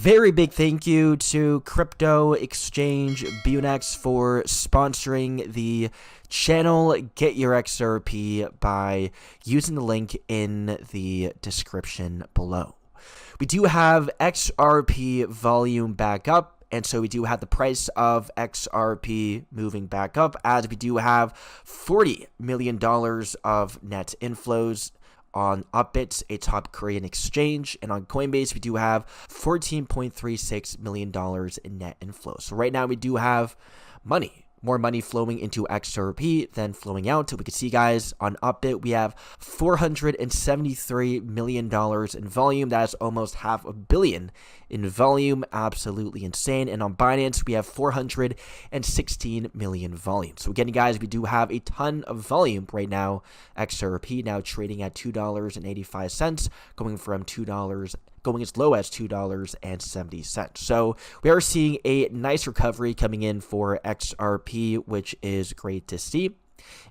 very big thank you to crypto exchange BITUNIX for sponsoring the channel. Get your XRP by using the link in the description below. We do have XRP volume back up, and so we do have the price of XRP moving back up, as we do have $40 million of net inflows on Upbit, a top Korean exchange, and on Coinbase we do have $14.36 million in net inflows. So right now we do have more money flowing into XRP than flowing out. We can see, guys, on Upbit we have $473 million in volume. That is almost $500 million in volume. Absolutely insane. And on Binance we have 416 million volume. So again, guys, we do have a ton of volume right now. XRP now trading at $2.85, going from going as low as $2.70. So we are seeing a nice recovery coming in for XRP, which is great to see.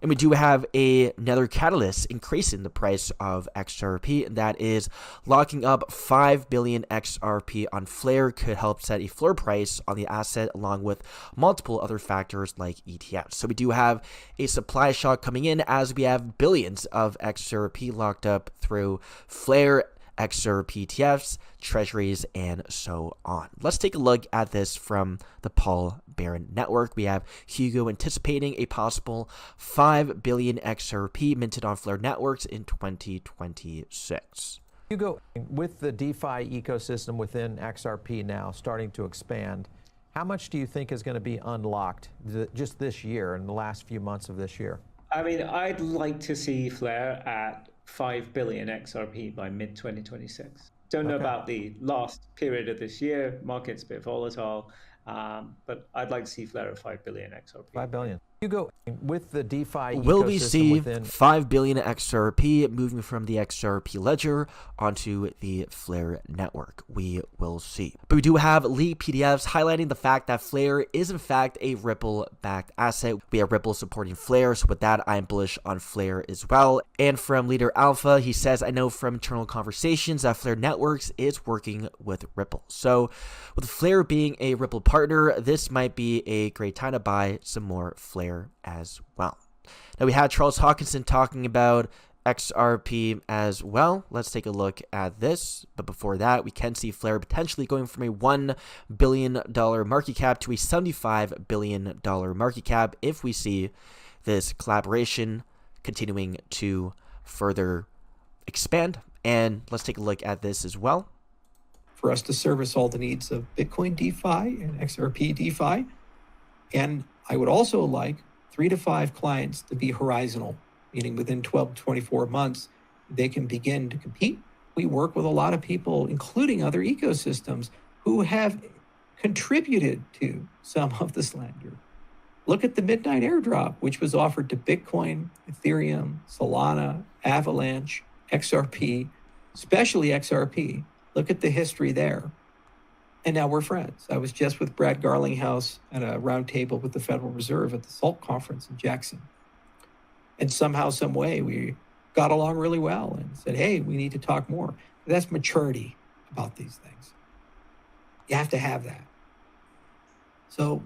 And we do have another catalyst increasing the price of XRP, and that is locking up 5 billion XRP on Flare. Could help set a floor price on the asset, along with multiple other factors like ETFs. So we do have a supply shock coming in, as we have billions of XRP locked up through Flare, XRP ETFs, treasuries, and so on. Let's take a look at this from the Paul Barron network. We have Hugo anticipating a possible 5 billion XRP minted on Flare networks in 2026. Hugo, with the DeFi ecosystem within XRP now starting to expand, how much do you think is going to be unlocked just this year, in the last few months of this year? I mean, I'd like to see Flare at 5 billion XRP by mid-2026. Don't know about the last period of this year. Market's a bit volatile, but I'd like to see Flare at 5 billion XRP. 5 billion. Hugo, with the DeFi will we see 5 billion XRP moving from the XRP ledger onto the Flare network? We will see. But we do have leaked PDFs highlighting the fact that Flare is in fact a Ripple-backed asset. We have Ripple supporting Flare, so with that, I am bullish on Flare as well. And from Leader Alpha, he says, I know from internal conversations that Flare Networks is working with Ripple. So with Flare being a Ripple partner, this might be a great time to buy some more Flare as well. Now we had Charles Hawkinson talking about XRP as well. Let's take a look at this. But before that, we can see Flare potentially going from a $1 billion market cap to a $75 billion market cap if we see this collaboration continuing to further expand. And let's take a look at this as well. For us to service all the needs of Bitcoin DeFi and XRP DeFi. And I would also like 3 to 5 clients to be horizontal, meaning within 12 to 24 months, they can begin to compete. We work with a lot of people, including other ecosystems, who have contributed to some of the slander. Look at the midnight airdrop, which was offered to Bitcoin, Ethereum, Solana, Avalanche, XRP, especially XRP. Look at the history there. And now we're friends. I was just with Brad Garlinghouse at a roundtable with the Federal Reserve at the SALT conference in Jackson. And somehow, some way, we got along really well and said, hey, we need to talk more. That's maturity about these things. You have to have that. So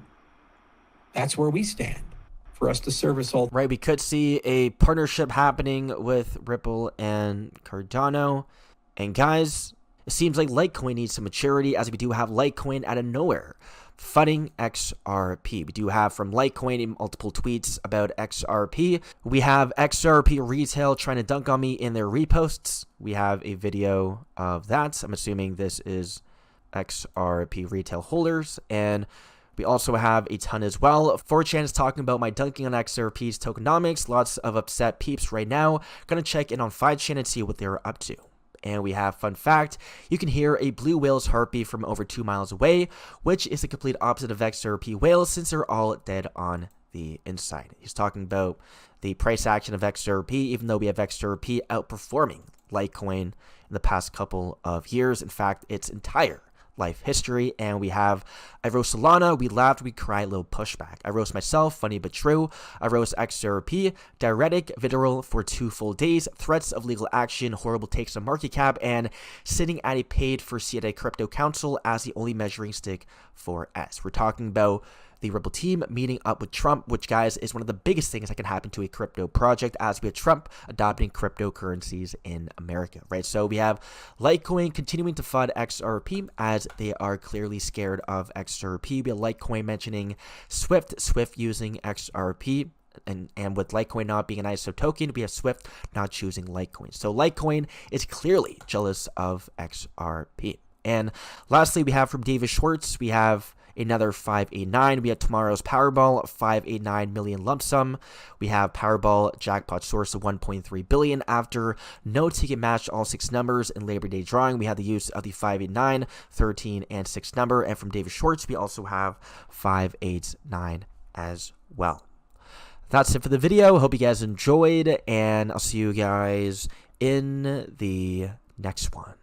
that's where we stand for us to service all. Right, we could see a partnership happening with Ripple and Cardano. And guys, it seems like Litecoin needs some maturity, as we do have Litecoin out of nowhere funding XRP. We do have from Litecoin multiple tweets about XRP. We have XRP retail trying to dunk on me in their reposts. We have a video of that. I'm assuming this is XRP retail holders. And we also have a ton as well. 4chan is talking about my dunking on XRP's tokenomics. Lots of upset peeps right now. Gonna check in on 5chan and see what they're up to. And we have, fun fact, you can hear a blue whale's heartbeat from over 2 miles away, which is the complete opposite of XRP whales since they're all dead on the inside. He's talking about the price action of XRP, even though we have XRP outperforming Litecoin in the past couple of years. In fact, its entire life history. And we have, I roast Solana, we laughed, we cried, little pushback. I roast myself, funny but true. I roast XRP, diuretic, vitriol for 2 full days, threats of legal action, horrible takes on market cap, and sitting at a paid for CDI Crypto Council as the only measuring stick for S. We're talking about the Ripple team meeting up with Trump, which, guys, is one of the biggest things that can happen to a crypto project as we have Trump adopting cryptocurrencies in America, right? So we have Litecoin continuing to FUD XRP as they are clearly scared of XRP. We have Litecoin mentioning Swift using XRP. And with Litecoin not being an ISO token, we have Swift not choosing Litecoin. So Litecoin is clearly jealous of XRP. And lastly, we have from David Schwartz, we have another 589. We have tomorrow's Powerball, 589 million lump sum. We have Powerball jackpot source of 1.3 billion after no ticket matched all 6 numbers in Labor Day drawing. We have the use of the 589, 13, and 6 number. And from David Schwartz, we also have 589 as well. That's it for the video. Hope you guys enjoyed, and I'll see you guys in the next one.